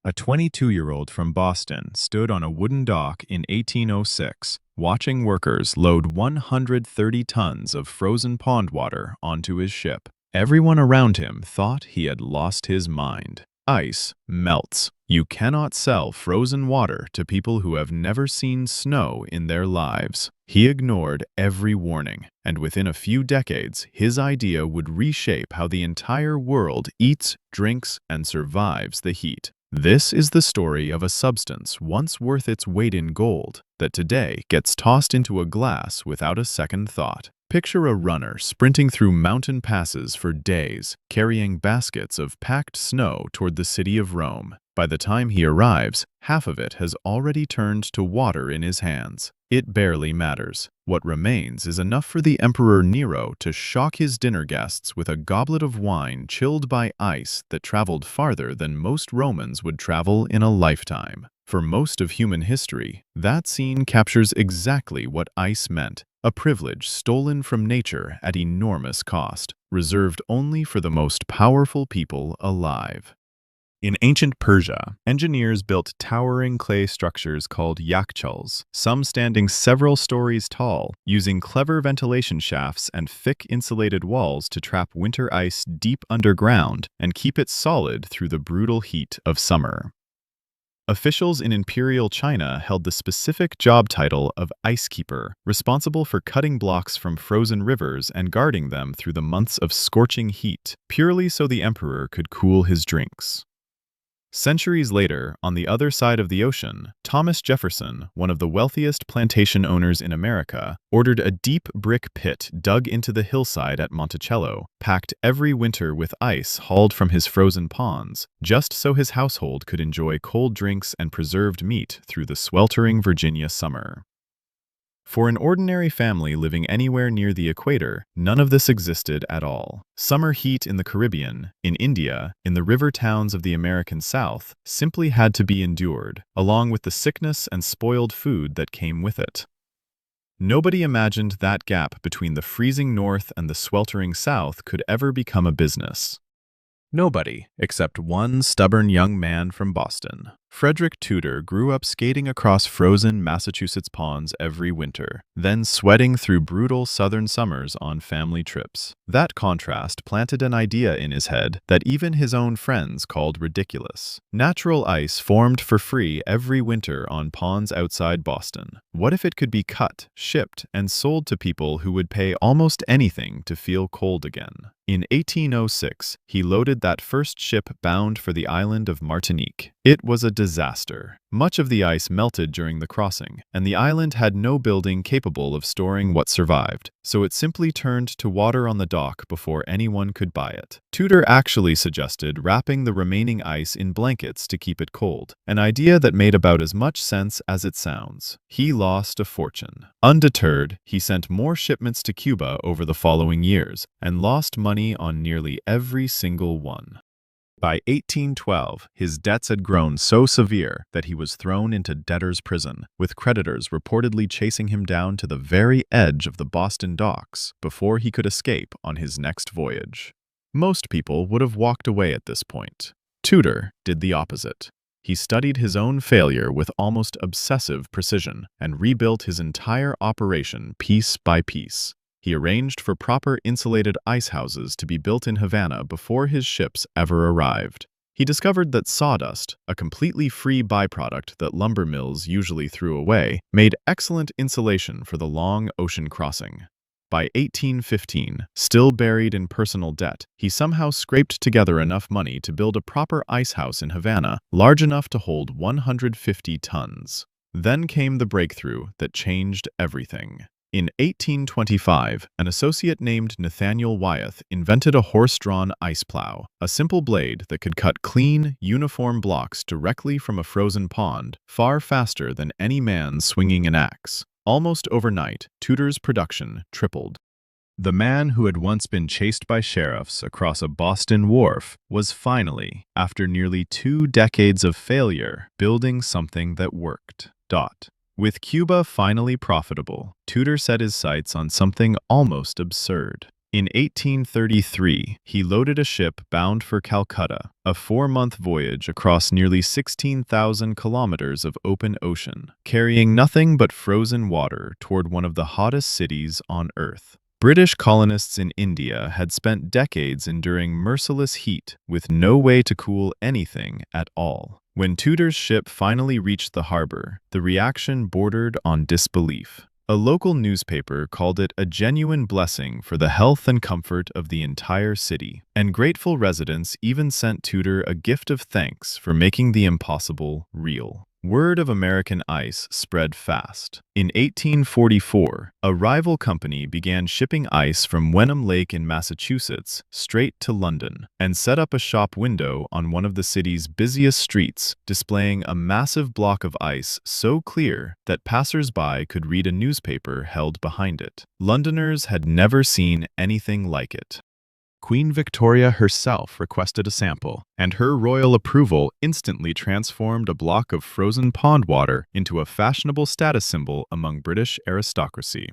A 22-year-old from Boston stood on a wooden dock in 1806, watching workers load 130 tons of frozen pond water onto his ship. Everyone around him thought he had lost his mind. Ice melts. You cannot sell frozen water to people who have never seen snow in their lives. He ignored every warning, and within a few decades, his idea would reshape how the entire world eats, drinks, and survives the heat. This is the story of a substance once worth its weight in gold that today gets tossed into a glass without a second thought. Picture a runner sprinting through mountain passes for days, carrying baskets of packed snow toward the city of Rome. By the time he arrives, half of it has already turned to water in his hands. It barely matters. What remains is enough for the Emperor Nero to shock his dinner guests with a goblet of wine chilled by ice that traveled farther than most Romans would travel in a lifetime. For most of human history, that scene captures exactly what ice meant. A privilege stolen from nature at enormous cost, reserved only for the most powerful people alive. In ancient Persia, engineers built towering clay structures called yakhchuls, some standing several stories tall, using clever ventilation shafts and thick insulated walls to trap winter ice deep underground and keep it solid through the brutal heat of summer. Officials in imperial China held the specific job title of icekeeper, responsible for cutting blocks from frozen rivers and guarding them through the months of scorching heat, purely so the emperor could cool his drinks. Centuries later, on the other side of the ocean, Thomas Jefferson, one of the wealthiest plantation owners in America, ordered a deep brick pit dug into the hillside at Monticello, packed every winter with ice hauled from his frozen ponds, just so his household could enjoy cold drinks and preserved meat through the sweltering Virginia summer. For an ordinary family living anywhere near the equator, none of this existed at all. Summer heat in the Caribbean, in India, in the river towns of the American South, simply had to be endured, along with the sickness and spoiled food that came with it. Nobody imagined that gap between the freezing north and the sweltering south could ever become a business. Nobody, except one stubborn young man from Boston. Frederic Tudor grew up skating across frozen Massachusetts ponds every winter, then sweating through brutal southern summers on family trips. That contrast planted an idea in his head that even his own friends called ridiculous. Natural ice formed for free every winter on ponds outside Boston. What if it could be cut, shipped, and sold to people who would pay almost anything to feel cold again? In 1806, he loaded that first ship bound for the island of Martinique. It was a disaster. Much of the ice melted during the crossing, and the island had no building capable of storing what survived, so it simply turned to water on the dock before anyone could buy it. Tudor actually suggested wrapping the remaining ice in blankets to keep it cold, an idea that made about as much sense as it sounds. He lost a fortune. Undeterred, he sent more shipments to Cuba over the following years, and lost money on nearly every single one. By 1812, his debts had grown so severe that he was thrown into debtor's prison, with creditors reportedly chasing him down to the very edge of the Boston docks before he could escape on his next voyage. Most people would have walked away at this point. Tudor did the opposite. He studied his own failure with almost obsessive precision and rebuilt his entire operation piece by piece. He arranged for proper insulated ice houses to be built in Havana before his ships ever arrived. He discovered that sawdust, a completely free byproduct that lumber mills usually threw away, made excellent insulation for the long ocean crossing. By 1815, still buried in personal debt, he somehow scraped together enough money to build a proper ice house in Havana, large enough to hold 150 tons. Then came the breakthrough that changed everything. In 1825, an associate named Nathaniel Wyeth invented a horse-drawn ice plow, a simple blade that could cut clean, uniform blocks directly from a frozen pond, far faster than any man swinging an axe. Almost overnight, Tudor's production tripled. The man who had once been chased by sheriffs across a Boston wharf was finally, after nearly 2 decades of failure, building something that worked. With Cuba finally profitable, Tudor set his sights on something almost absurd: In 1833, he loaded a ship bound for Calcutta, a 4-month voyage across nearly 16,000 kilometers of open ocean, carrying nothing but frozen water toward one of the hottest cities on Earth. British colonists in India had spent decades enduring merciless heat with no way to cool anything at all. When Tudor's ship finally reached the harbor, the reaction bordered on disbelief. A local newspaper called it a genuine blessing for the health and comfort of the entire city, and grateful residents even sent Tudor a gift of thanks for making the impossible real. Word of American ice spread fast. In 1844, a rival company began shipping ice from Wenham Lake in Massachusetts straight to London, and set up a shop window on one of the city's busiest streets, displaying a massive block of ice so clear that passers-by could read a newspaper held behind it. Londoners had never seen anything like it. Queen Victoria herself requested a sample, and her royal approval instantly transformed a block of frozen pond water into a fashionable status symbol among British aristocracy.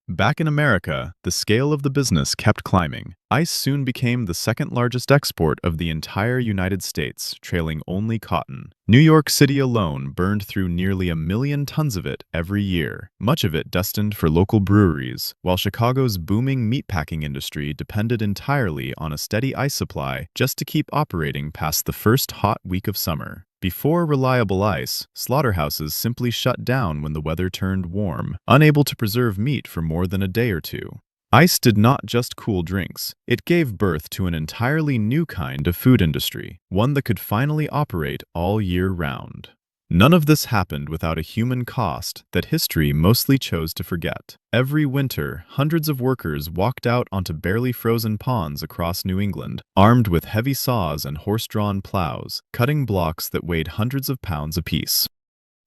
Back in America, the scale of the business kept climbing. Ice soon became the second-largest export of the entire United States, trailing only cotton. New York City alone burned through nearly 1 million tons of it every year, much of it destined for local breweries, while Chicago's booming meatpacking industry depended entirely on a steady ice supply just to keep operating past the first hot week of summer. Before reliable ice, slaughterhouses simply shut down when the weather turned warm, unable to preserve meat for more than a day or two. Ice did not just cool drinks, it gave birth to an entirely new kind of food industry, one that could finally operate all year round. None of this happened without a human cost that history mostly chose to forget. Every winter, hundreds of workers walked out onto barely frozen ponds across New England, armed with heavy saws and horse-drawn plows, cutting blocks that weighed hundreds of pounds apiece.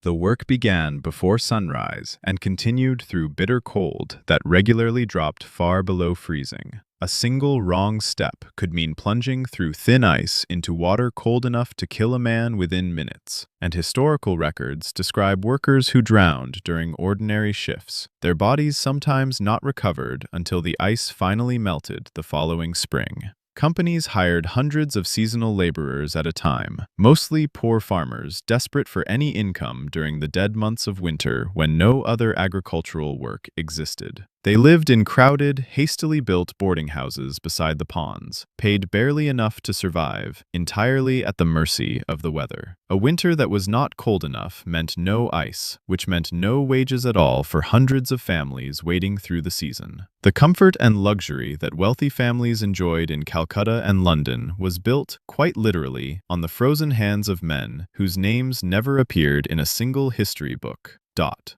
The work began before sunrise and continued through bitter cold that regularly dropped far below freezing. A single wrong step could mean plunging through thin ice into water cold enough to kill a man within minutes, and historical records describe workers who drowned during ordinary shifts, their bodies sometimes not recovered until the ice finally melted the following spring. Companies hired hundreds of seasonal laborers at a time, mostly poor farmers desperate for any income during the dead months of winter when no other agricultural work existed. They lived in crowded, hastily built boarding houses beside the ponds, paid barely enough to survive, entirely at the mercy of the weather. A winter that was not cold enough meant no ice, which meant no wages at all for hundreds of families waiting through the season. The comfort and luxury that wealthy families enjoyed in Calcutta and London was built, quite literally, on the frozen hands of men whose names never appeared in a single history book.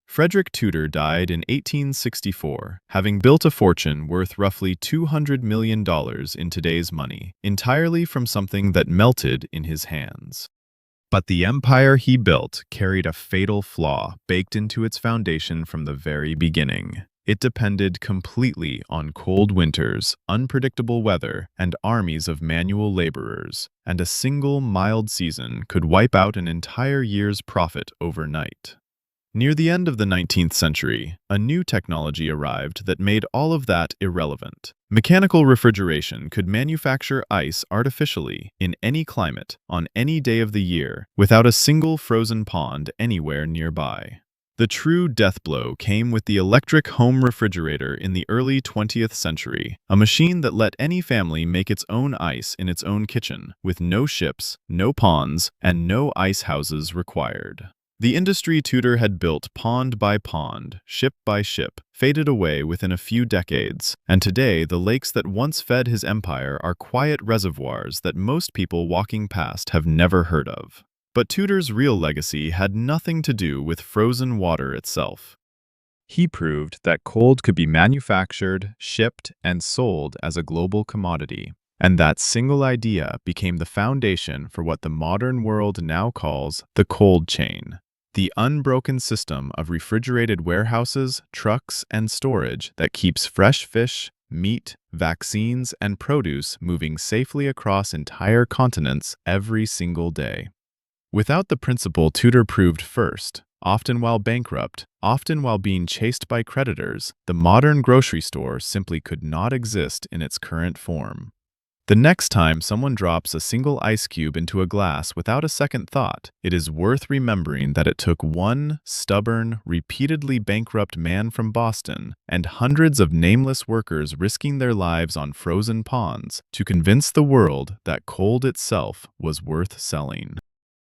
Frederic Tudor died in 1864, having built a fortune worth roughly $200 million in today's money, entirely from something that melted in his hands. But the empire he built carried a fatal flaw baked into its foundation from the very beginning. It depended completely on cold winters, unpredictable weather, and armies of manual laborers, and a single mild season could wipe out an entire year's profit overnight. Near the end of the 19th century, a new technology arrived that made all of that irrelevant. Mechanical refrigeration could manufacture ice artificially, in any climate, on any day of the year, without a single frozen pond anywhere nearby. The true death blow came with the electric home refrigerator in the early 20th century, a machine that let any family make its own ice in its own kitchen, with no ships, no ponds, and no ice houses required. The industry Tudor had built pond by pond, ship by ship, faded away within a few decades, and today the lakes that once fed his empire are quiet reservoirs that most people walking past have never heard of. But Tudor's real legacy had nothing to do with frozen water itself. He proved that cold could be manufactured, shipped, and sold as a global commodity. And that single idea became the foundation for what the modern world now calls the cold chain. The unbroken system of refrigerated warehouses, trucks, and storage that keeps fresh fish, meat, vaccines, and produce moving safely across entire continents every single day. Without the principle Tudor proved first, often while bankrupt, often while being chased by creditors, the modern grocery store simply could not exist in its current form. The next time someone drops a single ice cube into a glass without a second thought, it is worth remembering that it took one stubborn, repeatedly bankrupt man from Boston and hundreds of nameless workers risking their lives on frozen ponds to convince the world that cold itself was worth selling.